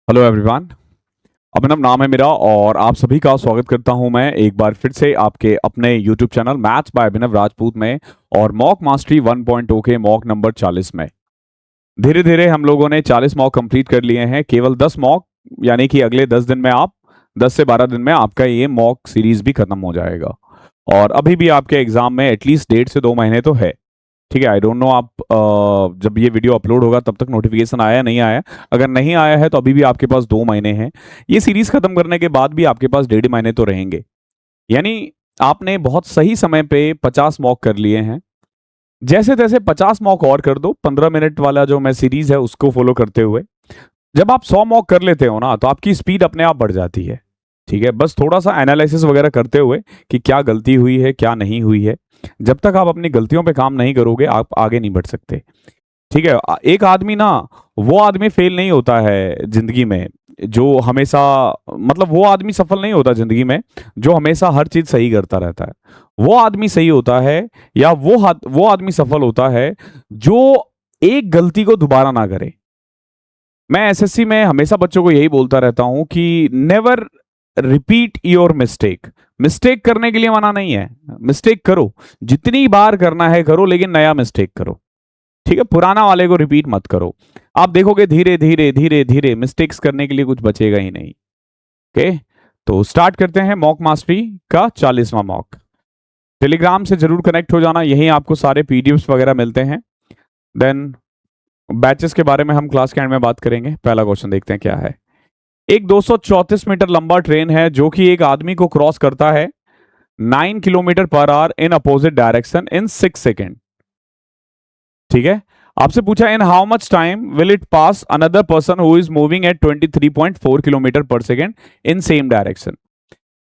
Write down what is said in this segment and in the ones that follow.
Hello everyone. अभिनव नाम है मेरा और आप सभी का स्वागत करता हूं मैं एक बार फिर से आपके अपने यूट्यूब चैनल मैथ्स बाय अभिनव राजपूत में और मॉक मास्टरी 1.0 के मॉक नंबर 40 में। धीरे धीरे हम लोगों ने 40 मॉक कंप्लीट कर लिए हैं। केवल 10 मॉक, यानी कि अगले 10 दिन में 10 से 12 दिन में आपका ये मॉक सीरीज भी खत्म हो जाएगा। और अभी भी आपके एग्जाम में एटलीस्ट 1.5 से 2 महीने तो है। ठीक है, आई डोंट नो आप जब ये वीडियो अपलोड होगा तब तक नोटिफिकेशन आया नहीं आया। अगर नहीं आया है तो अभी भी आपके पास 2 महीने हैं। ये सीरीज खत्म करने के बाद भी आपके पास 1.5 महीने तो रहेंगे। यानी आपने बहुत सही समय पे 50 मॉक कर लिए हैं। जैसे तैसे 50 मॉक और कर दो, 15 मिनट वाला जो मैं सीरीज है उसको फॉलो करते हुए। जब आप 100 मॉक कर लेते हो ना तो आपकी स्पीड अपने आप बढ़ जाती है। ठीक है, बस थोड़ा सा एनालिसिस वगैरह करते हुए कि क्या गलती हुई है क्या नहीं हुई है। जब तक आप अपनी गलतियों पे काम नहीं करोगे आप आगे नहीं बढ़ सकते। ठीक है, एक आदमी ना, वो आदमी फेल नहीं होता है जिंदगी में जो हमेशा, मतलब वो आदमी सफल नहीं होता जिंदगी में जो हमेशा हर चीज सही करता रहता है। वो आदमी सही होता है या वो आदमी सफल होता है जो एक गलती को दोबारा ना करे। मैं एसएससी में हमेशा बच्चों को यही बोलता रहता हूं कि never repeat your mistake. Mistake करने के लिए मना नहीं है, मिस्टेक करो, जितनी बार करना है करो, लेकिन नया मिस्टेक करो। ठीक है, पुराना वाले को रिपीट मत करो। आप देखोगे धीरे धीरे धीरे धीरे मिस्टेक्स करने के लिए कुछ बचेगा ही नहीं। ओके, तो स्टार्ट करते हैं मॉक मास्टरी का 40वां मॉक। टेलीग्राम से जरूर कनेक्ट हो जाना, यहीं आपको सारे पीडीएफ्स वगैरह मिलते हैं। देन बैचेस के बारे में हम क्लास के एंड में बात करेंगे। पहला क्वेश्चन देखते हैं क्या है। एक 234 मीटर लंबा ट्रेन है जो कि एक आदमी को क्रॉस करता है 9 kilometre per hour in opposite direction in 6 second. ठीक है, आपसे पूछा in how much time will it pass another person who is moving at 23.4 kilometre पर सेकेंड इन सेम डायरेक्शन।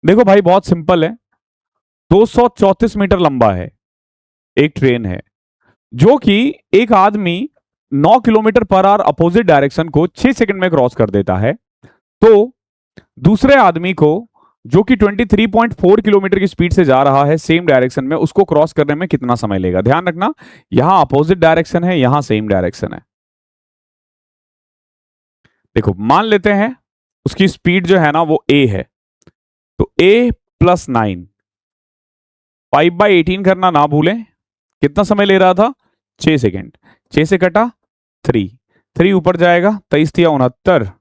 देखो भाई, बहुत सिंपल है। 234 मीटर लंबा है, एक ट्रेन है जो कि एक आदमी 9 kilometre per hour opposite direction को 6 सेकंड में क्रॉस कर देता है। तो दूसरे आदमी को जो कि 23.4 किलोमीटर की स्पीड से जा रहा है सेम डायरेक्शन में, उसको क्रॉस करने में कितना समय लेगा। ध्यान रखना, यहां अपोजिट डायरेक्शन है, यहां सेम डायरेक्शन है। देखो, मान लेते हैं उसकी स्पीड जो है ना वो ए है, तो ए प्लस 9, 5/18 करना ना भूलें। कितना समय ले रहा था? 6 सेकेंड। 6 से कटा 3, 3 ऊपर जाएगा, 23×3 = 69,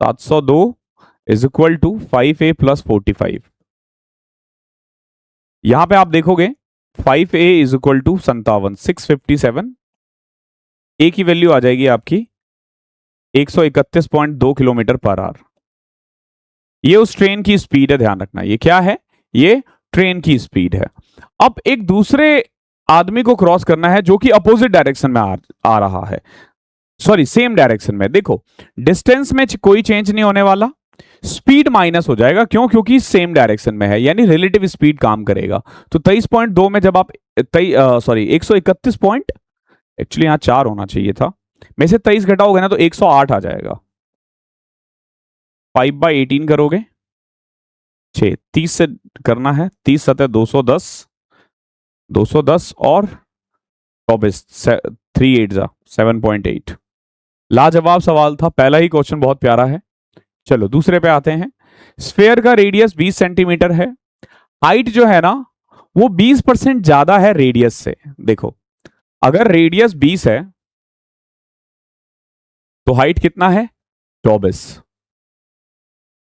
702 is equal to 5a plus 45। यहां पे आप देखोगे 5a इज इक्वल टू 57, 657। ए की वैल्यू आ जाएगी आपकी 131.2 किलोमीटर पर आवर। ये उस ट्रेन की स्पीड है, ध्यान रखना। ये क्या है? ये ट्रेन की स्पीड है। अब एक दूसरे आदमी को क्रॉस करना है जो कि अपोजिट डायरेक्शन में आ रहा है, सॉरी सेम डायरेक्शन में। देखो, डिस्टेंस में कोई चेंज नहीं होने वाला, स्पीड माइनस हो जाएगा। क्यों? क्योंकि सेम डायरेक्शन में है, यानी रिलेटिव स्पीड काम करेगा। तो 23.2 में जब आप 131 पॉइंट, एक्चुअली यहां 4 होना चाहिए था, में से 23 घटाओगे ना तो 108 आ जाएगा। 5/18 करोगे 6, 30 से करना है, 30 सतह 210, 210 और 24, 3 8 7.8। लाजवाब सवाल था, पहला ही क्वेश्चन बहुत प्यारा है। चलो दूसरे पे आते हैं। स्फेयर का रेडियस 20 सेंटीमीटर है। हाइट जो है ना वो 20% ज्यादा है रेडियस से। देखो, अगर रेडियस 20 है तो हाइट कितना है? 24।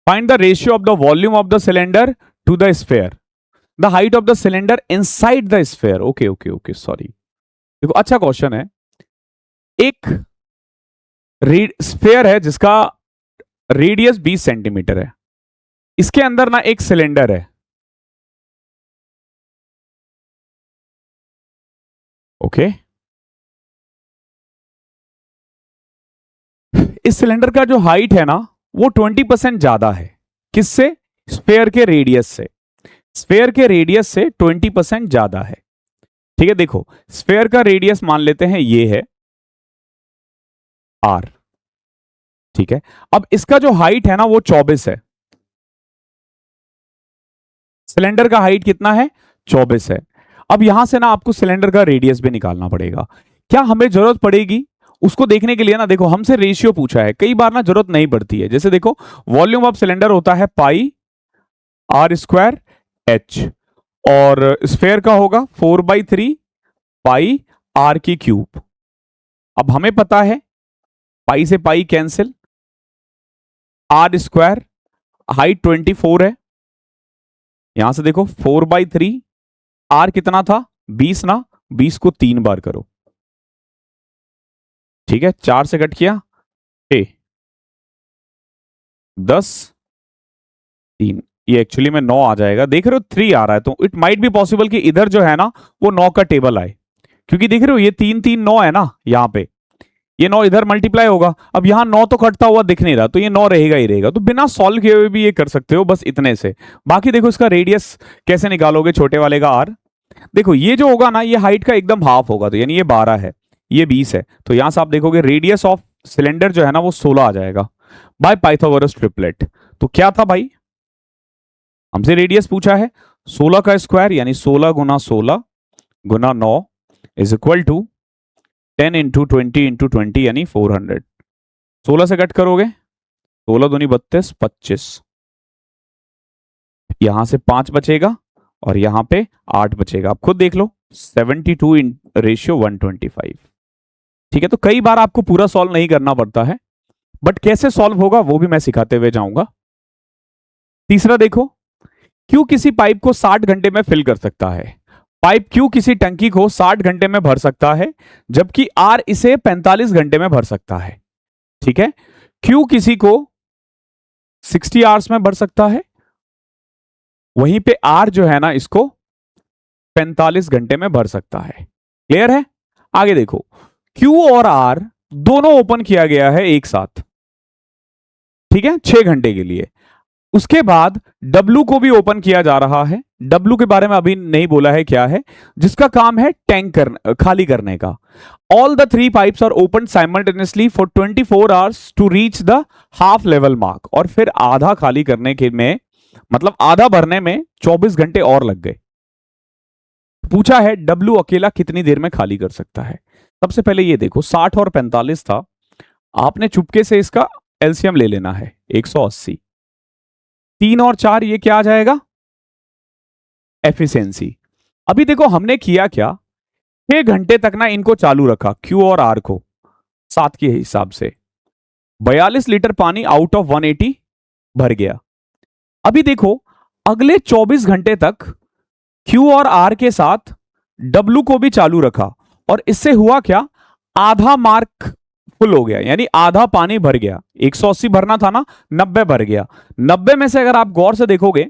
Find the ratio of the volume of the cylinder to the sphere, the height of the cylinder inside the sphere. Okay okay okay, sorry. देखो, अच्छा क्वेश्चन है। एक स्फेयर है जिसका रेडियस 20 सेंटीमीटर है, इसके अंदर ना एक सिलेंडर है। ओके, इस सिलेंडर का जो हाइट है ना वो 20% ज्यादा है। किससे? स्फेयर के रेडियस से। स्फेयर के रेडियस से 20% ज्यादा है। ठीक है, देखो स्फेयर का रेडियस मान लेते हैं ये है r। ठीक है, अब इसका जो हाइट है ना वो 24 है। सिलेंडर का हाइट कितना है? 24 है। अब यहां से ना आपको सिलेंडर का रेडियस भी निकालना पड़ेगा। क्या हमें जरूरत पड़ेगी उसको देखने के लिए ना देखो हमसे रेशियो पूछा है, कई बार ना जरूरत नहीं पड़ती है। जैसे देखो वॉल्यूम ऑफ सिलेंडर होता है पाई आर स्क्वायर एच, और स्फेयर का होगा 4/3 पाई आर की क्यूब। अब हमें पता है पाई से pi cancel, r square height 24 है, यहां से देखो 4/3, आर कितना था 20 ना, 20 को 3 बार करो, ठीक है, 4 से कट किया 6, 10, 3, ये एक्चुअली में 9 आ जाएगा। देख रहे हो 3 आ रहा है, तो इट माइट बी पॉसिबल कि इधर जो है ना वो 9 का टेबल आए, क्योंकि देख रहे हो ये 3 3 9 है ना, यहां पे ये 9 इधर मल्टीप्लाई होगा। अब यहां 9 तो कटता हुआ दिख नहीं रहा, तो ये 9 रहेगा ही रहेगा। तो बिना सॉल्व किए हुए भी ये कर सकते हो, बस इतने से। बाकी देखो इसका रेडियस कैसे निकालोगे, छोटे वाले का आर, देखो ये जो होगा ना ये हाइट का एकदम हाफ होगा, तो यानी ये 12 है, ये 20 है, तो यहां से आप देखोगे रेडियस ऑफ सिलेंडर जो है ना वो 16 आ जाएगा बाय पाइथागोरस ट्रिपलेट। तो क्या था भाई, हमसे रेडियस पूछा है, 16 का स्क्वायर यानी 16 गुना 16 गुना 9 is equal to 10 into 20 into 20 यानी 400। 16 से कट करोगे 16 दूनी 32, 25, यहां से 5 बचेगा और यहां पे 8 बचेगा, आप खुद देख लो 72 इन रेशियो 125। ठीक है, तो कई बार आपको पूरा सॉल्व नहीं करना पड़ता है, बट कैसे सॉल्व होगा वो भी मैं सिखाते हुए जाऊंगा। तीसरा देखो, क्यू किसी पाइप को 60 घंटे में फिल कर सकता है, पाइप क्यू किसी टंकी को 60 घंटे में भर सकता है, जबकि आर इसे 45 घंटे में भर सकता है। ठीक है, क्यू किसी को 60 आवर्स में भर सकता है, वहीं पे आर जो है ना इसको 45 घंटे में भर सकता है। क्लियर है? आगे देखो, क्यू और आर दोनों ओपन किया गया है एक साथ, ठीक है, 6 घंटे के लिए। उसके बाद W को भी ओपन किया जा रहा है, W के बारे में अभी नहीं बोला है क्या है, जिसका काम है टैंक खाली करने का। All the 3 pipes are open simultaneously for 24 hours to reach the half level mark, और फिर आधा खाली करने के में, मतलब आधा भरने में 24 घंटे और लग गए। पूछा है W अकेला कितनी देर में खाली कर सकता है। सबसे पहले ये देखो 60 और 45 था, आपने चुपके से इसका एलसीएम ले लेना है 180, 3 और 4 ये क्या आ जाएगा, एफिशिएंसी। अभी देखो हमने किया क्या, 6 घंटे तक ना इनको चालू रखा क्यू और आर को, 7 के हिसाब से 42 लीटर पानी आउट ऑफ 180 भर गया। अभी देखो अगले 24 घंटे तक क्यू और आर के साथ डब्ल्यू को भी चालू रखा, और इससे हुआ क्या, आधा मार्क फुल हो गया, यानी आधा पानी भर गया। 180 भरना था ना, 90 भर गया। 90 में से अगर आप गौर से देखोगे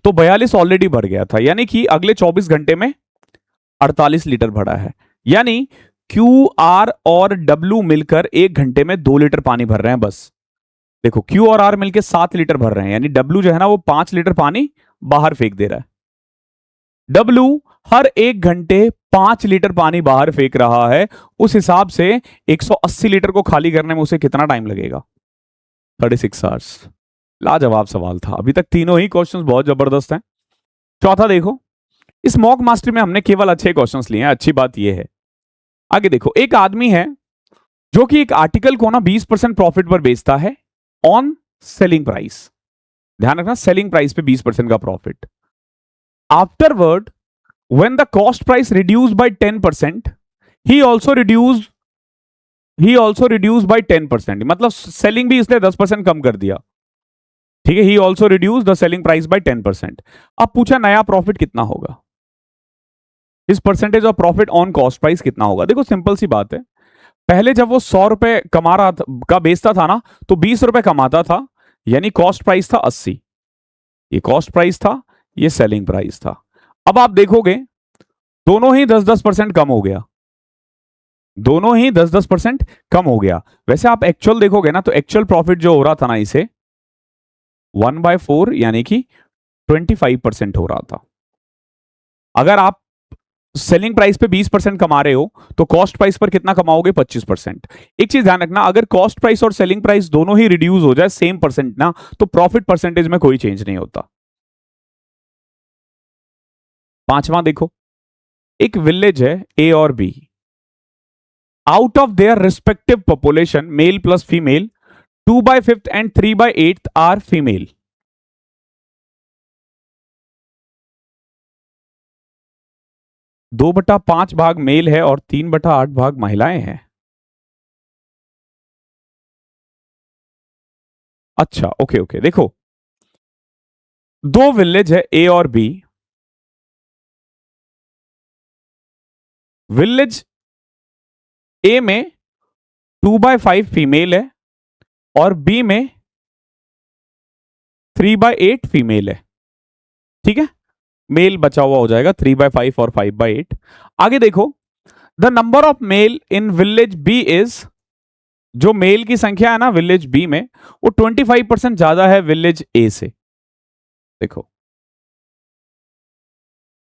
तो 42 ऑलरेडी भर गया था, यानी कि अगले 24 घंटे में 48 लीटर भरा है। यानी क्यू आर और डब्ल्यू मिलकर 1 घंटे में 2 लीटर पानी भर रहे हैं बस। देखो क्यू और आर मिलकर 7 लीटर भर रहे हैं, यानी डब्ल्यू जो है ना वो 5 लीटर पानी बाहर फेंक दे रहा है। डब्ल्यू हर 1 घंटे 5 लीटर पानी बाहर फेंक रहा है, उस हिसाब से 180 लीटर को खाली करने में उसे कितना टाइम लगेगा, 36 आवर्स। लाजवाब सवाल था। अभी तक तीनों ही क्वेश्चंस बहुत जबरदस्त हैं। चौथा देखो, इस मॉक मास्टर में हमने केवल अच्छे क्वेश्चंस लिए हैं, अच्छी बात यह है। आगे देखो, एक आदमी है जो कि एक आर्टिकल को ना 20% प्रॉफिट पर बेचता है ऑन सेलिंग प्राइस, ध्यान रखना सेलिंग प्राइस पे 20% का profit. Afterward when the cost price reduced by 10%, he also reduced by 10%, मतलब सेलिंग भी इसने 10% कम कर दिया। ठीक है, he also reduced the selling price by 10%। अब पूछा नया प्रॉफिट कितना होगा, इस percentage of profit on cost price कितना होगा। देखो सिंपल सी बात है, पहले जब वो 100 रुपए कमा रहा था, का बेचता था ना, तो 20 रुपए कमाता था, यानी कॉस्ट प्राइस था 80, ये कॉस्ट प्राइस था, ये सेलिंग प्राइस था। अब आप देखोगे दोनों ही 10-10% कम हो गया, दोनों ही 10-10% कम हो गया। वैसे आप एक्चुअल देखोगे ना, तो एक्चुअल प्रॉफिट जो हो रहा था ना, इसे 1/4 यानी कि 25% हो रहा था। अगर आप सेलिंग प्राइस पे 20% कमा रहे हो तो कॉस्ट प्राइस पर कितना कमाओगे, 25%। एक चीज ध्यान रखना, अगर कॉस्ट प्राइस और सेलिंग प्राइस दोनों ही रिड्यूस हो जाए सेम परसेंट ना, तो प्रॉफिट परसेंटेज में कोई चेंज नहीं होता। पांचवा देखो, एक विलेज है ए और B, out of their respective population male plus female 2/5 and 3/8 are female. दो बटा पांच भाग मेल है और 3/8 भाग महिलाएं हैं। अच्छा ओके ओके, देखो दो विलेज है ए और बी। विलेज ए में 2/5 फीमेल है और बी में 3/8 फीमेल है। ठीक है, मेल बचा हुआ हो जाएगा 3/5 और 5/8। आगे देखो, the number of male in village B is, जो मेल की संख्या है ना विलेज बी में, वो 25% ज्यादा है विलेज ए से। देखो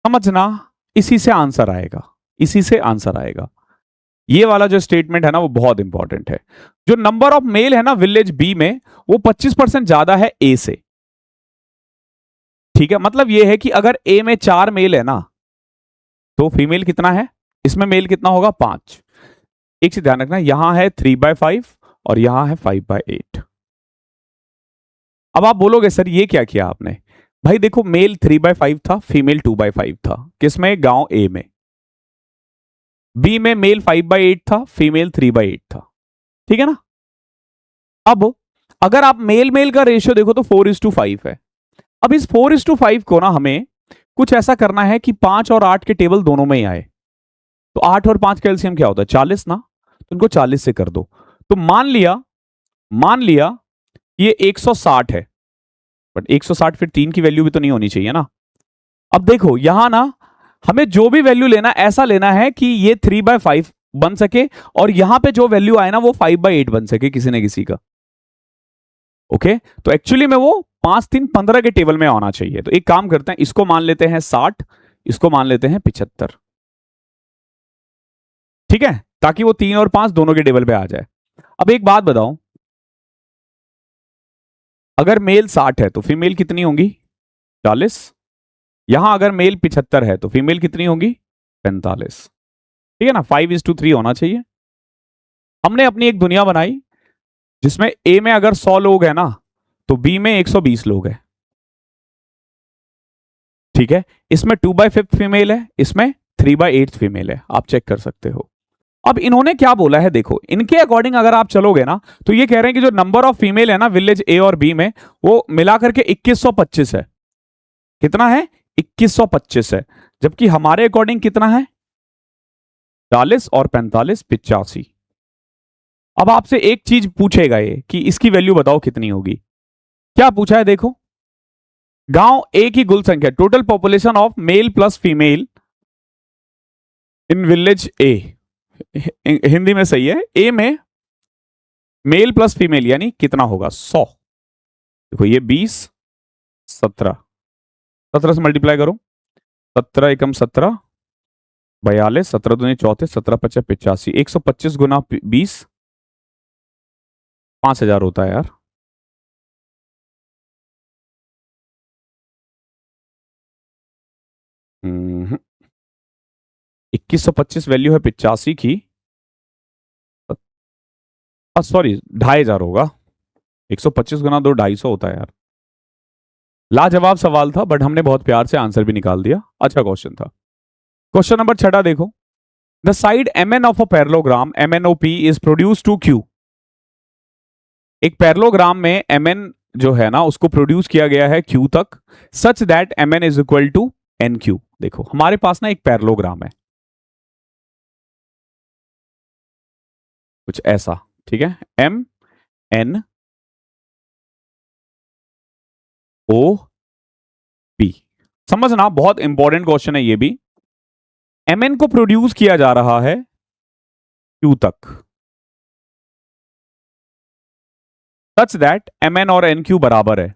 समझना, इसी से आंसर आएगा, इसी से आंसर आएगा। ये वाला जो स्टेटमेंट है ना वो बहुत इंपॉर्टेंट है। जो नंबर ऑफ मेल है ना विलेज बी में, वो 25% ज्यादा है ए से। ठीक है, मतलब ये है कि अगर ए में 4 मेल है ना, तो फीमेल कितना है, इसमें मेल कितना होगा 5। एक चीज ध्यान रखना, यहां है 3/5 और यहां है 5/8। अब आप बोलोगे सर ये क्या किया आपने? भाई देखो, मेल 3/5 था, फीमेल 2/5 था। किसमें? गांव ए में। बी में मेल 5/8 था, फीमेल 3/8 था। ठीक है ना? अब अगर आप मेल मेल का रेशियो देखो तो 4:5 है। अब इस 4:5 को ना हमें कुछ ऐसा करना है कि 5 और 8 के टेबल दोनों में ही आए। तो 8 और 5 का एलसीएम क्या होता है? 40 ना। तो इनको 40 से कर दो। तो मान लिया ये 160 है, बट 160 फिर 3 की वैल्यू भी तो नहीं होनी चाहिए ना। अब देखो यहां ना, हमें जो भी वैल्यू लेना ऐसा लेना है कि ये 3/5 बन सके और यहां पे जो वैल्यू आए ना वो 5/8 बन सके किसी न किसी का। ओके, तो एक्चुअली में वो 5 3 15 के टेबल में आना चाहिए। तो एक काम करते हैं, इसको मान लेते हैं 60, इसको मान लेते हैं 75। ठीक है, ताकि वो 3 और 5 दोनों के टेबल पे आ जाए। अब एक बात बताओ, अगर मेल 60 है तो फीमेल कितनी होंगी? 40। यहां अगर मेल 75 है तो फीमेल कितनी होगी? 45। ठीक है ना, 5:3 होना चाहिए। हमने अपनी एक दुनिया बनाई जिसमें ए में अगर 100 लोग हैं ना, तो बी में 120 लोग हैं। ठीक है, इसमें 2/5 फीमेल है, इसमें 3/8 फीमेल है। आप चेक कर सकते हो। अब इन्होंने क्या बोला है, देखो इनके अकॉर्डिंग अगर आप चलोगे ना, तो ये कह रहे हैं कि जो नंबर ऑफ फीमेल है ना विलेज ए और बी में, वो मिलाकर के 2125 है। कितना है? 2125 है। जबकि हमारे अकॉर्डिंग कितना है? 40 और 45 85। अब आपसे एक चीज पूछेगा ये कि इसकी वैल्यू बताओ कितनी होगी। क्या पूछा है देखो, गांव ए की कुल संख्या, total population of male plus female in village A. Hindi में सही है, ए में मेल प्लस फीमेल यानी कितना होगा? 100। देखो ये 20, 17, 17 से मल्टीप्लाई करो, 17 एकम 17, 42, 17 दूनी 34, 17 × 5 = 85। 125 गुना 20 5000 होता है यार। हम्म, 2125 वैल्यू है 85 की। सॉरी 2500 होगा। 125 गुना 2 250 होता है यार। लाजवाब सवाल था, बट हमने बहुत प्यार से आंसर भी निकाल दिया। अच्छा क्वेश्चन था। क्वेश्चन नंबर 6 देखो, the side mn of a parallelogram MNOP is produce to Q। एक पैरेललोग्राम में mn जो है ना उसको प्रोड्यूस किया गया है Q तक, such that mn is equal to NQ। देखो हमारे पास ना एक पैरेललोग्राम है कुछ ऐसा। ठीक है, MNOP। समझना, बहुत इंपॉर्टेंट क्वेश्चन है ये भी। mn को प्रोड्यूस किया जा रहा है Q तक, सच दैट mn और nq बराबर है।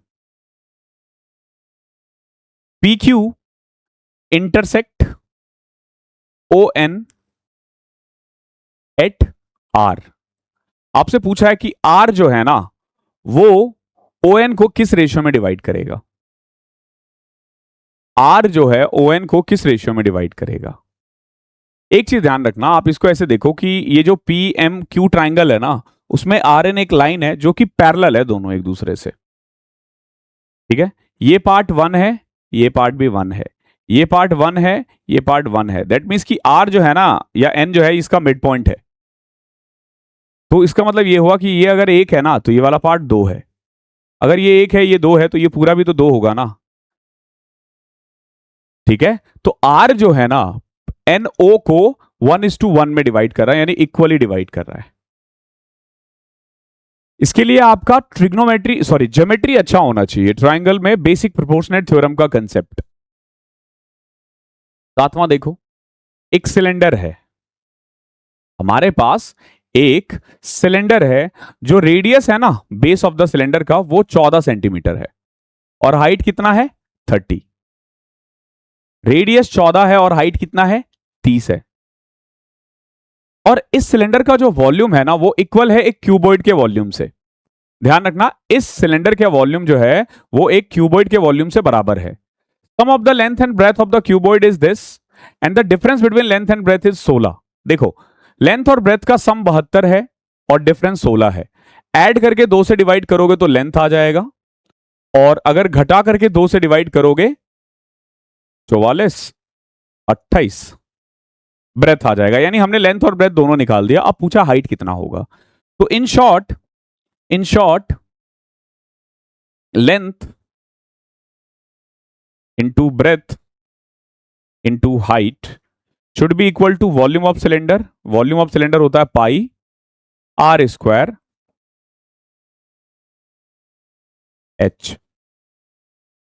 PQ intersect ON at R। आपसे पूछा है कि R जो है ना वो ON को किस रेशियो में डिवाइड करेगा? R जो है ON को किस रेशियो में डिवाइड करेगा? एक चीज ध्यान रखना, आप इसको ऐसे देखो कि ये जो पी एम क्यू ट्राइंगल है ना, उसमें आर एन एक लाइन है जो कि पैरेलल है दोनों एक दूसरे से। ठीक है, ये पार्ट वन है, ये पार्ट भी वन है, ये पार्ट वन है, ये पार्ट वन है। दैट मीन्स कि आर जो है ना या एन जो है इसका मिड पॉइंट है। तो इसका मतलब ये हुआ कि ये अगर एक है ना तो ये वाला पार्ट दो है, अगर ये एक है ये दो है तो ये पूरा भी तो दो होगा ना। ठीक है, तो आर जो है ना एन ओ को 1:1 में डिवाइड कर रहा है, यानी इक्वली डिवाइड कर रहा है। इसके लिए आपका ट्रिग्नोमेट्री सॉरी ज्योमेट्री अच्छा होना चाहिए, ट्राइंगल में बेसिक प्रोपोर्शनेट थ्योरम का कंसेप्ट। सातवां देखो, एक सिलेंडर है हमारे पास, एक सिलेंडर है जो रेडियस है ना बेस ऑफ द सिलेंडर का वो 14 सेंटीमीटर है और हाइट कितना है 30। रेडियस 14 है और हाइट कितना है 30 है। और इस सिलेंडर का जो वॉल्यूम है ना वो इक्वल है एक क्यूबॉइड के वॉल्यूम से। ध्यान रखना, इस सिलेंडर के वॉल्यूम जो है वो एक क्यूबॉइड के वॉल्यूम से बराबर है। Sum of the length and breadth of the cuboid is this and the difference between length and breadth is 16। देखो, लेंथ और ब्रेथ का सम 72 है और डिफरेंस 16 है। ऐड करके 2 से डिवाइड करोगे तो लेंथ आ जाएगा, और अगर घटा करके 2 से डिवाइड करोगे 44 28 ब्रेथ आ जाएगा। यानी हमने लेंथ और ब्रेथ दोनों निकाल दिया। अब पूछा हाइट कितना होगा, तो in short length into breadth into height should be equal to volume of cylinder. Volume of cylinder होता है पाई आर स्क्वायर एच।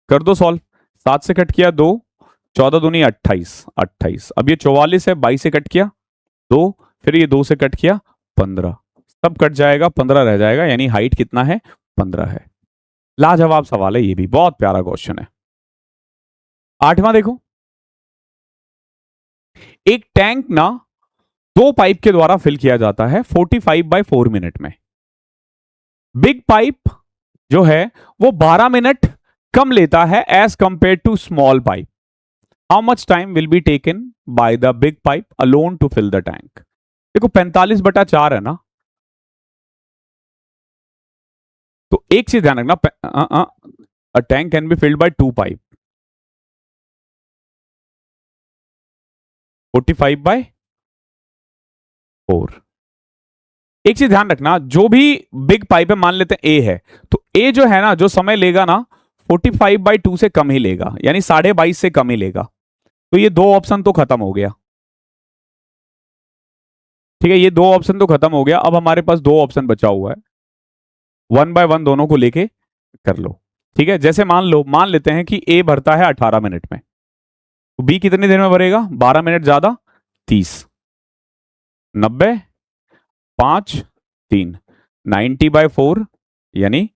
कर दो सॉल्व, 7 से कट किया 2, 14 दूनी 28 28। अब ये 44 है, 22 से कट किया 2, फिर ये 2 से कट किया 15, सब कट जाएगा 15 रह जाएगा, यानी हाइट कितना है 15 है। लाजवाब सवाल है, ये भी बहुत प्यारा क्वेश्चन है। आठवां देखो, एक टैंक ना 2 पाइप के द्वारा फिल किया जाता है 45/4 मिनट में। बिग पाइप जो है वो 12 मिनट कम लेता है as compare to small pipe. How much time will be taken by the big pipe alone to fill the tank. देखो 45/4 है ना, तो एक चीज ध्यान रखना, a tank can be filled by 2 pipe 45/4। एक चीज ध्यान रखना, जो भी बिग पाइप है मान लेते हैं ए है, तो ए जो है ना जो समय लेगा ना 45/2 से कम ही लेगा, यानी 22.5 से कम ही लेगा। तो ये दो ऑप्शन तो खत्म हो गया। ठीक है, ये दो ऑप्शन तो खत्म हो गया। अब हमारे पास 2 ऑप्शन बचा हुआ है, 1 बाय 1 दोनों को लेके कर लो। ठीक है, जैसे मान लेते हैं कि ए भरता है 18 मिनट में, तो बी कितनी देर में भरेगा, 12 मिनट ज्यादा 30, 90 5 3 90/4 यानी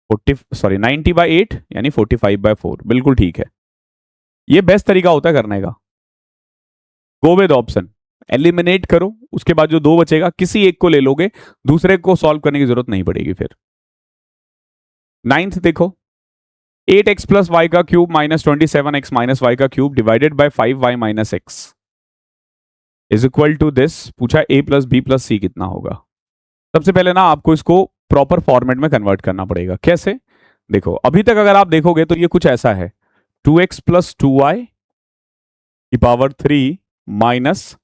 90/8 यानी 45/4। बिल्कुल ठीक है, ये बेस्ट तरीका होता है करने का। गो विद ऑप्शन, एलिमिनेट करो, उसके बाद जो 2 बचेगा किसी एक को ले लोगे, दूसरे को सॉल्व करने की जरूरत नहीं पड़ेगी फिर। 9th देखो, 8x प्लस वाई का cube minus 27x minus y का cube divided by 5y minus x is equal to this. पूछा a plus b plus c कितना होगा। सबसे पहले ना आपको इसको प्रॉपर फॉर्मेट में कन्वर्ट करना पड़ेगा। कैसे, देखो अभी तक अगर आप देखोगे तो ये कुछ ऐसा है, 2x प्लस 2y की power 3 minus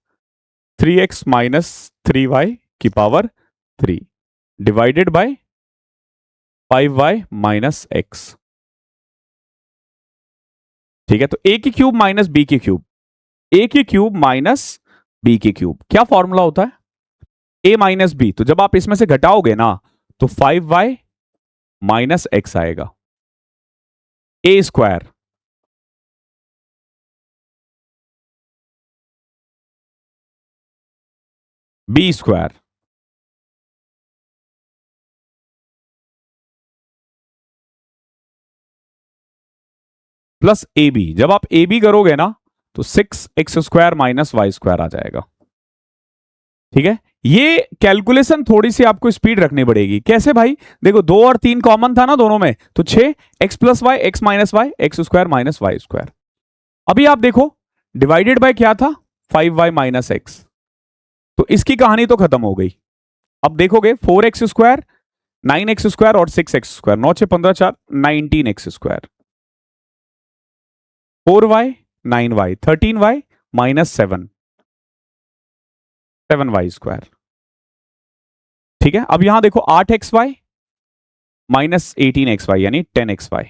3x minus 3y की power 3 divided by 5y minus x. ठीक है, तो a की क्यूब माइनस b की क्यूब, a की क्यूब माइनस b की क्यूब, क्या फॉर्मूला होता है a माइनस बी। तो जब आप इसमें से घटाओगे ना तो 5y माइनस एक्स आएगा, a square b square plus a b. जब आप ए बी करोगे ना तो 6x square minus y square आ जाएगा। ठीक है, ये कैलकुलेशन थोड़ी सी आपको स्पीड रखनी पड़ेगी। कैसे भाई, देखो 2 और 3 कॉमन था ना दोनों में, तो 6x plus y x minus y x square minus y square. अभी आप देखो डिवाइडेड बाय क्या था 5y माइनस एक्स। तो इसकी कहानी तो खत्म हो गई। अब देखोगे 4x², 9x² और 6x², 9 6 15 4 19x², 4y 9y 13y minus 7 7y²। ठीक है, अब यहां देखो 8xy माइनस 18xy यानी 10xy।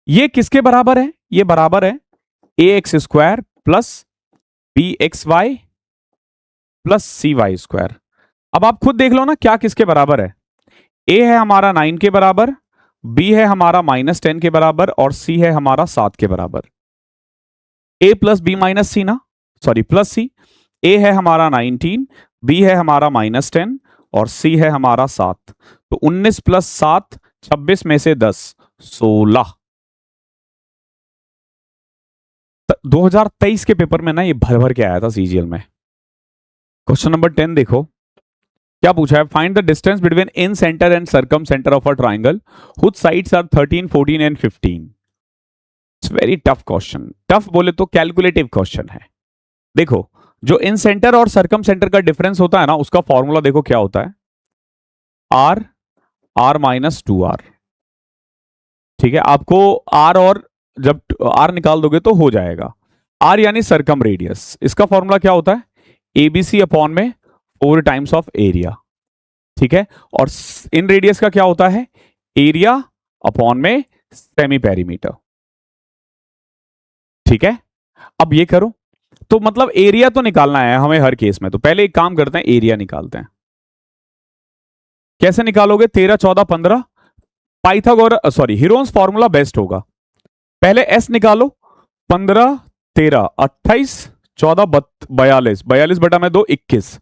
ये किसके बराबर है? ये बराबर है ax² plus bxy plus cy²। अब आप खुद देख लो ना क्या किसके बराबर है। a है हमारा 9 के बराबर, b है हमारा -10 के बराबर और c है हमारा 7 के बराबर। a प्लस बी माइनस सी ना, सॉरी प्लस सी। a है हमारा 19, b है हमारा -10 और c है हमारा 7। तो 19 प्लस 7 26 में से 10 16। 2023 के पेपर में ना ये भर भर के आया था सीजीएल में। क्वेश्चन नंबर 10 देखो क्या पूछा है। Find the distance between incentre and circumcentre of a triangle whose sides are 13 14 and 15। It's very tough question. Tough बोले तो कैलकुलेटिव क्वेश्चन है। देखो जो इन सेंटर और सर्कम सेंटर का डिफरेंस होता है ना, उसका फॉर्मूला देखो क्या होता है, आर आर माइनस 2r। ठीक है, आपको आर और जब आर निकाल दोगे तो हो जाएगा। आर यानी सर्कम रेडियस, इसका फॉर्मूला क्या होता है, एबीसी अपॉन में 4 टाइम्स ऑफ एरिया। ठीक है, और इन रेडियस का क्या होता है, एरिया अपॉन में सेमी पेरीमीटर। ठीक है, अब ये करो तो मतलब एरिया तो निकालना है हमें हर केस में। तो पहले एक काम करते हैं, एरिया निकालते हैं। कैसे निकालोगे, 13 14 15, Pythagoras sorry Heron's formula best होगा। पहले एस निकालो, 15 13 28 14 42, 42 बटा में 2 21।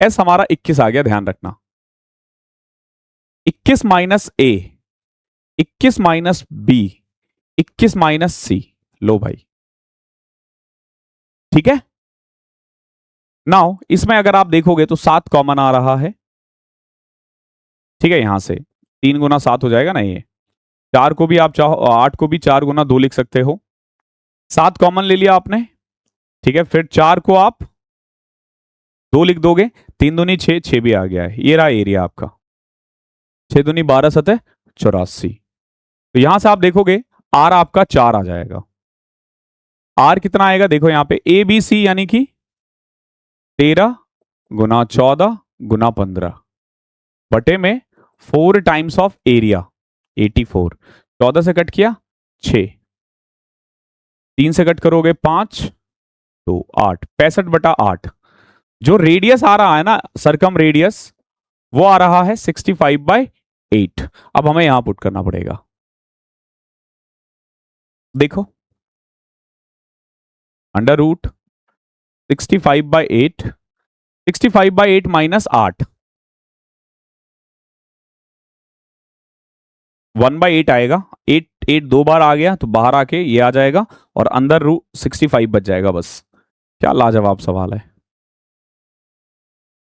एस हमारा 21 आ गया, ध्यान रखना। 21 माइनस ए, 21 माइनस बी, 21 माइनस सी। लो भाई, ठीक है। नाउ इसमें अगर आप देखोगे तो 7 कॉमन आ रहा है। ठीक है, यहां से 3 गुना 7 हो जाएगा ना ये। 4 को भी आप चाहो, 8 को भी 4 गुना 2 लिख सकते हो। 7 कॉमन ले लिया आपने। ठीक है, फिर 4 को आप 2 लिख दोगे, 3 दूनी 6, 6 भी आ गया है। ये रहा एरिया आपका, 6 दूनी 12 7 84। तो यहां से आप देखोगे आर आपका 4 आ जाएगा। आर कितना आएगा देखो यहां पे, ए बी सी यानी कि 13 गुना 14 गुना 15 बटे में 4 टाइम्स ऑफ एरिया 84। 14 से कट किया 6, 3 से कट करोगे 5 तो 8, 65 बटा 8। जो रेडियस आ रहा है ना सरकम रेडियस, वो आ रहा है 65/8। अब हमें यहां पुट करना पड़ेगा। देखो अंडर रूट 65/8, 65/8 माइनस 8, 1/8 आएगा। 8 8 दो बार आ गया तो बाहर आके ये आ जाएगा और अंदर रूट 65 बच जाएगा बस। क्या लाजवाब सवाल है।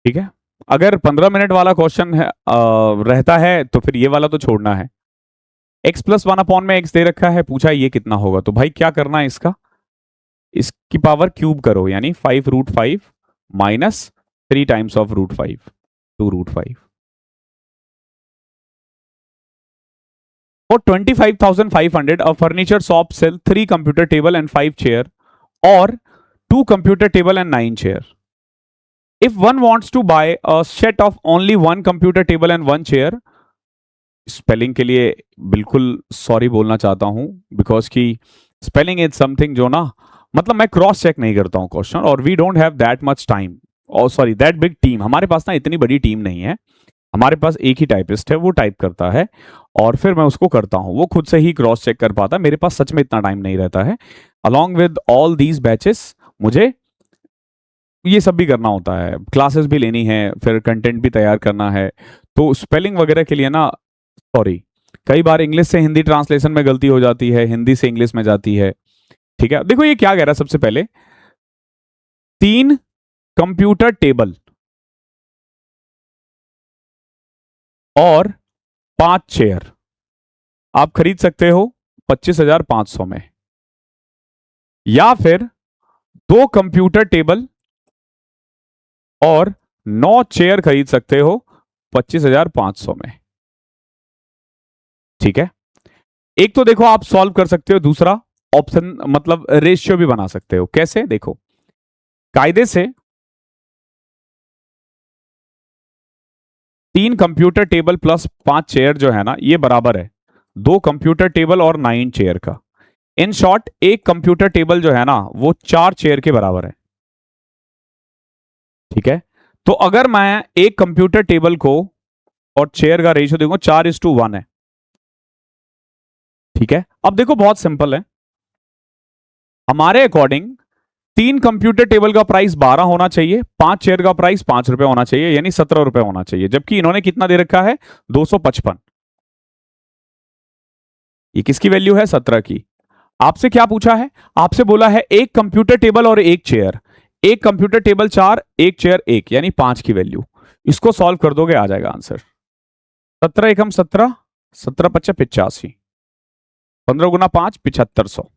ठीक है, अगर 15 मिनट वाला क्वेश्चन है रहता है तो फिर ये वाला तो छोड़ना है। x प्लस 1 अपॉन में x दे रखा है, पूछा ये कितना होगा, तो भाई क्या करना है इसका, इसकी पावर क्यूब करो, यानी 5√5 minus 3 times of √5, 2√5। For 25,500, a furniture shop sell 3 computer table and 5 chair, or 2 computer table and 9 chair. If one wants to buy a set of only 1 computer table and 1 chair, spelling के लिए बिल्कुल sorry बोलना चाहता हूं, because की spelling is something जो ना, मतलब मैं क्रॉस चेक नहीं करता हूं क्वेश्चन, और we don't have that much time, और सॉरी दैट बिग टीम। हमारे पास ना इतनी बड़ी टीम नहीं है, हमारे पास एक ही टाइपिस्ट है, वो टाइप करता है और फिर मैं उसको करता हूं, वो खुद से ही क्रॉस चेक कर पाता है। मेरे पास सच में इतना टाइम नहीं रहता है। Along with all these batches मुझे ये सब भी करना होता है, क्लासेस भी लेनी है, फिर कंटेंट भी तैयार करना है। तो स्पेलिंग वगैरह के लिए ना सॉरी, कई बार इंग्लिश से हिंदी ट्रांसलेशन में गलती हो जाती है, हिंदी से इंग्लिश में जाती है। ठीक है, देखो ये क्या कह रहा है, सबसे पहले 3 कंप्यूटर टेबल और 5 चेयर आप खरीद सकते हो 25,500 में, या फिर 2 कंप्यूटर टेबल और 9 चेयर खरीद सकते हो 25,500 में। ठीक है, एक तो देखो आप सॉल्व कर सकते हो, दूसरा ऑप्शन मतलब रेशियो भी बना सकते हो। कैसे? देखो, कायदे से 3 कंप्यूटर टेबल प्लस 5 चेयर जो है ना, ये बराबर है 2 कंप्यूटर टेबल और 9 चेयर का। इन शॉर्ट, एक कंप्यूटर टेबल जो है ना वो 4 चेयर के बराबर है। ठीक है, तो अगर मैं एक कंप्यूटर टेबल को और चेयर का रेशियो देखो 4:1 है। ठीक है, अब देखो बहुत सिंपल है, हमारे अकॉर्डिंग 3 कंप्यूटर टेबल का प्राइस 12 होना चाहिए, 5 चेयर का प्राइस 5 रुपए होना चाहिए, यानी 17 रुपए होना चाहिए, जबकि इन्होंने कितना दे रखा है? 255। ये किसकी वैल्यू है? 17 की। आपसे क्या पूछा है? आपसे बोला है एक कंप्यूटर टेबल और एक चेयर। एक कंप्यूटर टेबल 4, एक चेयर 1, यानी 5 की वैल्यू। इसको सॉल्व कर दोगे, आ जाएगा आंसर। 17 एकम 17, 17 पच्चा 85, 15 गुना 5 7500।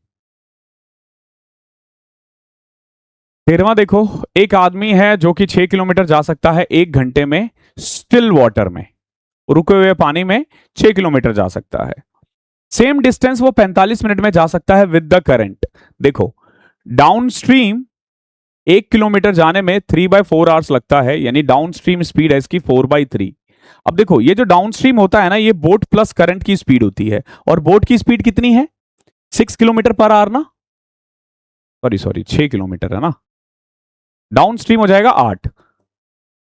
13वां देखो, एक आदमी है जो कि 6 किलोमीटर जा सकता है 1 घंटे में स्टिल वाटर में, रुके हुए पानी में 6 किलोमीटर जा सकता है। सेम डिस्टेंस वो 45 मिनट में जा सकता है विद द करंट। देखो, डाउन स्ट्रीम 1 किलोमीटर जाने में 3/4 आवर्स लगता है, यानी डाउन स्ट्रीम स्पीड है इसकी 4/3। अब देखो, ये जो डाउन स्ट्रीम होता है ना, ये बोट प्लस करंट की स्पीड होती है, और बोट की स्पीड कितनी है? 6 किलोमीटर पर आवर ना, सॉरी सॉरी 6 किलोमीटर है ना, डाउन स्ट्रीम हो जाएगा 8।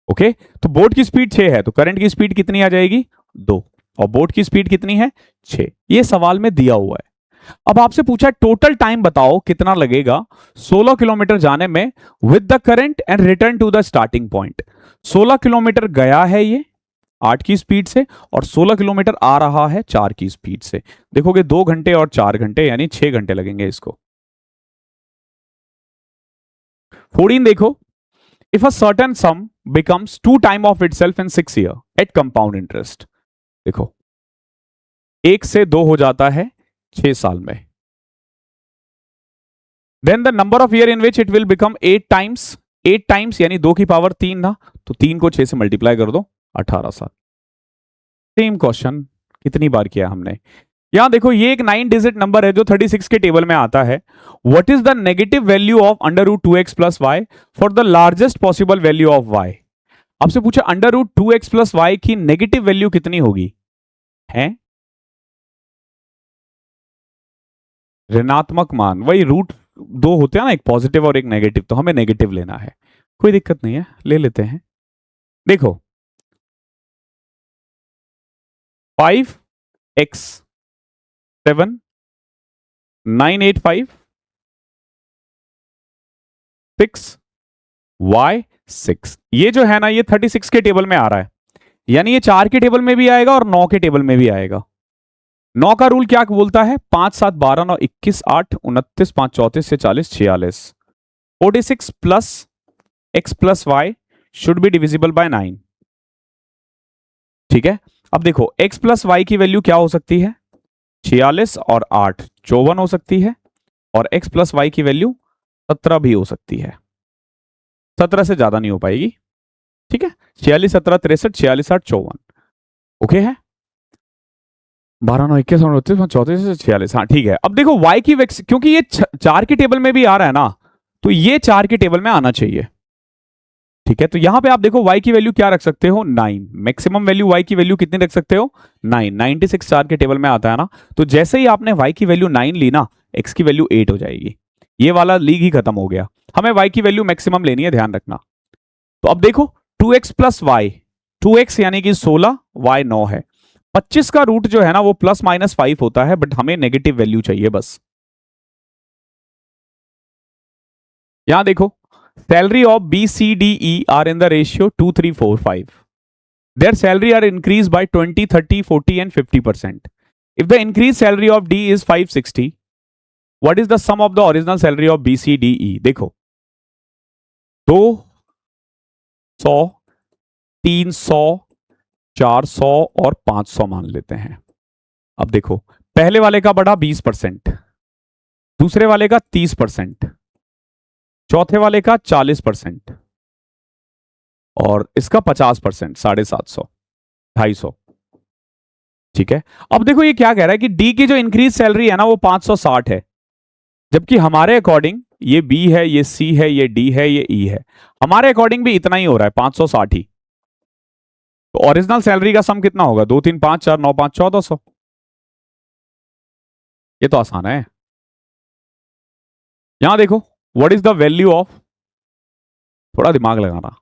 ओके, तो बोट की स्पीड 6 है, तो करंट की स्पीड कितनी आ जाएगी? 2। और बोट की स्पीड कितनी है? 6। ये सवाल में दिया हुआ है। अब आपसे पूछा टोटल टाइम बताओ कितना लगेगा 16 किलोमीटर जाने में with the current and return to the starting point. 16 kilometre गया है ये 8 की स्पीड से, और 16 किलोमीटर आ रहा है 4 की स्पीड से। देखोगे 2 घंटे और 4 घंटे, यानी 6 घंटे लगेंगे इसको। 14 देखो, if a certain sum becomes 2 time of itself in 6 year at compound interest. देखो, 1 से 2 हो जाता है 6 साल में, then the number of year in which it will become 8 times. 8 times यानी 2 की पावर 3 ना, तो 3 को 6 से मल्टीप्लाई कर दो, 18 साल। सेम क्वेश्चन कितनी बार किया हमने। यहां देखो, ये एक 9 डिजिट नंबर है जो 36 के टेबल में आता है। What is the negative value of √2x plus y for the largest possible value of y। आपसे पूछा √2x प्लस वाई की नेगेटिव वैल्यू कितनी होगी? है ऋणात्मक मान, वही √2 होते हैं ना, एक पॉजिटिव और एक नेगेटिव, तो हमें नेगेटिव लेना है। कोई दिक्कत नहीं है, ले लेते हैं। देखो, 5x7 985 6y6, ये जो है ना ये 36 के टेबल में आ रहा है, यानी ये 4 के टेबल में भी आएगा और 9 के टेबल में भी आएगा। 9 का रूल क्या बोलता है? 5 7 12 9 21 8 29 5 34 से 40 46। 46 plus x plus why should be divisible by 9। ठीक है, अब देखो x प्लस वाई की वैल्यू क्या हो सकती है? 46 और 8 54 हो सकती है, और x प्लस वाई की वैल्यू 17 भी हो सकती है। 17 से ज्यादा नहीं हो पाएगी। ठीक है, 46 17 63 46 8 54। ओके है, 12 9 21 29 34 से 46। हाँ ठीक है, अब देखो y की क्योंकि ये 4 के टेबल में भी आ रहा है ना, तो ये 4 के टेबल में आना चाहिए। ठीक है, तो यहां पे आप देखो y की वैल्यू क्या रख सकते हो? 9। मैक्सिमम वैल्यू y की वैल्यू कितनी रख सकते हो? 9। 96 4 के टेबल में आता है ना, तो जैसे ही आपने y की वैल्यू 9 ली ना, x की वैल्यू 8 हो जाएगी। ये वाला लीग ही खत्म हो गया। हमें y की वैल्यू मैक्सिमम लेनी है, ध्यान रखना। तो अब देखो 2x प्लस वाई, 2x यानी कि 16, y 9 है। 25 का रूट जो है ना वो ±5 होता है, बट हमें नेगेटिव वैल्यू चाहिए बस। यहां देखो, salary of BCDE are in the ratio 2 3 4 5। Their salary are increased by 20, 30, 40 and 50%. If the increased salary of D is 560, what is the sum of the original salary of BCDE? देखो, 200, 300, 400 और 500 मान लेते हैं। अब देखो, पहले वाले का बढ़ा 20%, दूसरे वाले का 30%, चौथे वाले का 40% और इसका 50%, 750, 250। ठीक है, अब देखो ये क्या कह रहा है कि डी की जो इंक्रीज सैलरी है ना वो 560 है, जबकि हमारे अकॉर्डिंग ये बी है, ये सी है, ये डी है, ये ई है, हमारे अकॉर्डिंग भी इतना ही हो रहा है, 560 ही। तो ओरिजिनल सैलरी का सम कितना होगा? 2 3 5 4 9 5 1400। ये तो आसान है। यहां देखो, what is the value of, थोड़ा दिमाग लगाना,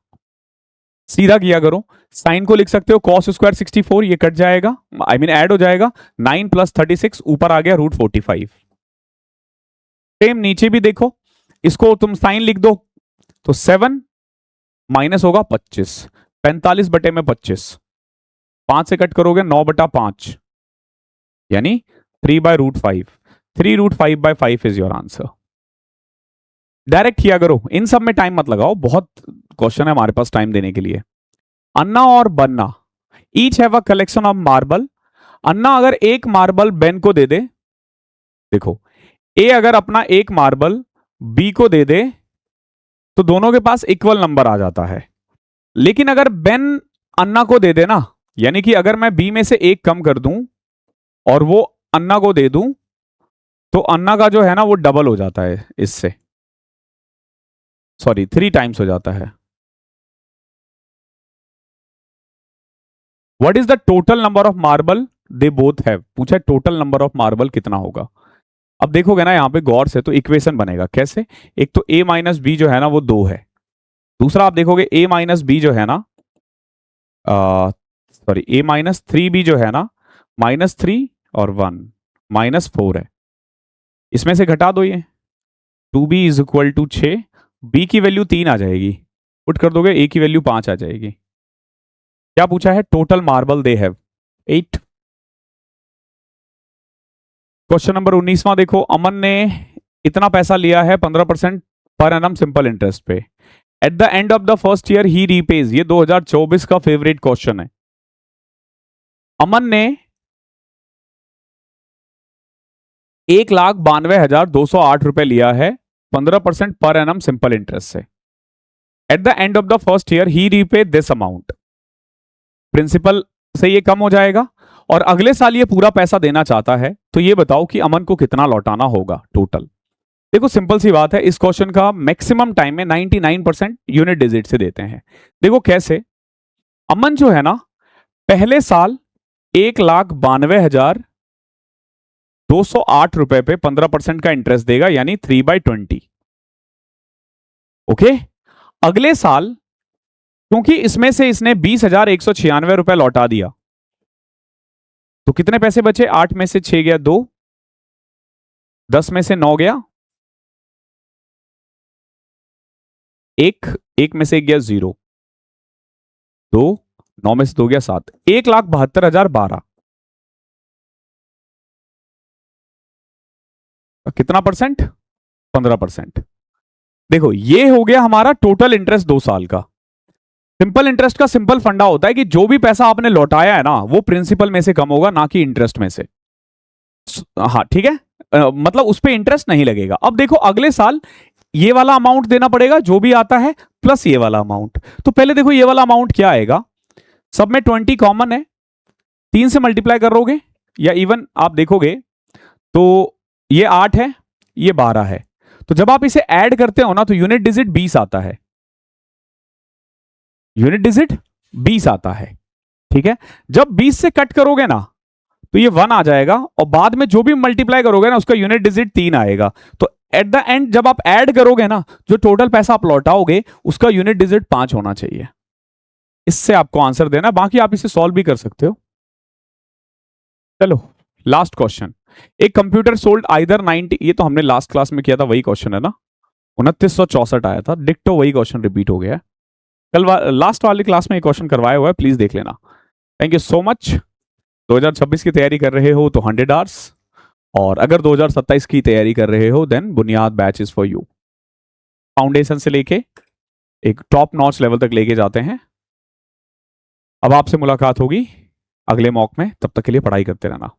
सीधा किया करो, साइन को लिख सकते हो cos स्क्वायर 64, ये कट जाएगा, आई मीन ऐड हो जाएगा, 9 + 36 ऊपर आ गया √45। सेम नीचे भी देखो, इसको तुम साइन लिख दो तो 7 माइनस होगा 25, 45 बटे में 25, 5 से कट करोगे 9/5, यानी 3/√5, 3√5/5 इज योर आंसर। डायरेक्ट किया करो, इन सब में टाइम मत लगाओ, बहुत क्वेश्चन है हमारे पास टाइम देने के लिए। अन्ना और Banna each have a collection of marble. Anna अगर एक मार्बल बेन को दे दे, देखो ए अगर अपना एक मार्बल बी को दे दे तो दोनों के पास इक्वल नंबर आ जाता है, लेकिन अगर बेन अन्ना को दे दे ना, यानी कि अगर मैं बी में से एक कम कर दूं और वो अन्ना को दे दूं तो अन्ना का जो है ना वो डबल हो जाता है, इससे सॉरी 3 टाइम्स हो जाता है। What is the total number of marble they both have, पूछा टोटल नंबर ऑफ मार्बल कितना होगा। अब देखोगे ना यहां पे गौर से तो इक्वेशन बनेगा कैसे, एक तो a माइनस बी जो है ना वो 2 है, दूसरा आप देखोगे a माइनस बी जो है ना, सॉरी a माइनस 3b जो है ना, -3 और 1 -4 है, इसमें से घटा दो ये, 2b is equal to 6, b की वैल्यू 3 आ जाएगी, पुट कर दोगे a की वैल्यू 5 आ जाएगी। क्या पूछा है? Total marble they have 8। Question number 19वां देखो, अमन ने इतना पैसा लिया है 15% पर एनम सिंपल इंटरेस्ट पे, at the end of the first year ही रीपेज, ये 2024 का फेवरेट क्वेश्चन है। अमन ने 1,92,208 रुपए लिया है 15% पर एनम सिंपल इंटरेस्ट से, at the end of the first year ही रीपे दिस अमाउंट, प्रिंसिपल से ये कम हो जाएगा और अगले साल ये पूरा पैसा देना चाहता है, तो ये बताओ कि अमन को कितना लौटाना होगा टोटल। देखो सिंपल सी बात है, इस क्वेश्चन का मैक्सिमम टाइम में 99% यूनिट डिजिट से देते हैं। देखो कैसे, अमन जो है ना पहले साल 1,92,208 रुपए पे 15% का इंटरेस्ट देगा, यानी 3/20। ओके, अगले साल क्योंकि इसमें से इसने 20,196 रुपए लौटा दिया, तो कितने पैसे बचे? 8 में से 6 गया 2, 10 में से 9 गया 1, 1 में से 1 गया 0, 2, 9 में से 2 गया 7, 1,72,012। कितना परसेंट? 15%। देखो ये हो गया हमारा टोटल इंटरेस्ट 2 साल का। सिंपल इंटरेस्ट का सिंपल फंडा होता है कि जो भी पैसा आपने लौटाया है ना वो प्रिंसिपल में से कम होगा, ना कि इंटरेस्ट में से। हाँ ठीक है, मतलब उस पर इंटरेस्ट नहीं लगेगा। अब देखो अगले साल ये वाला अमाउंट देना पड़ेगा जो भी आता है, प्लस ये वाला अमाउंट। तो पहले देखो ये वाला अमाउंट क्या आएगा, सब में 20 कॉमन है, 3 से मल्टीप्लाई करोगे या इवन आप देखोगे तो ये 8 है, ये 12 है, तो जब आप इसे ऐड करते हो ना तो यूनिट डिजिट 20 आता है, यूनिट डिजिट 20 आता है। ठीक है, जब 20 से कट करोगे ना तो ये 1 आ जाएगा और बाद में जो भी मल्टीप्लाई करोगे ना उसका यूनिट डिजिट 3 आएगा। तो एट द एंड जब आप ऐड करोगे ना, जो टोटल पैसा आप लौटाओगे उसका यूनिट डिजिट 5 होना चाहिए। इससे आपको आंसर देना, बाकी आप इसे सॉल्व भी कर सकते हो। चलो लास्ट क्वेश्चन, एक कंप्यूटर सोल्ड आइदर 90, ये तो हमने लास्ट क्लास में किया था, वही क्वेश्चन है ना, 2964 आया था, डिक्टो वही क्वेश्चन रिपीट हो गया है। कल लास्ट वाली क्लास में एक क्वेश्चन करवाया हुआ है, प्लीज देख लेना। Thank you so much. 2026 की तैयारी कर रहे हो तो 100 आवर्स, और अगर 2027 की तैयारी कर रहे हो देन बुनियाद batch is for you. Foundation से लेके एक टॉप नॉच लेवल तक लेके जाते हैं। अब आपसे मुलाकात होगी अगले मॉक में, तब तक के लिए पढ़ाई करते रहना।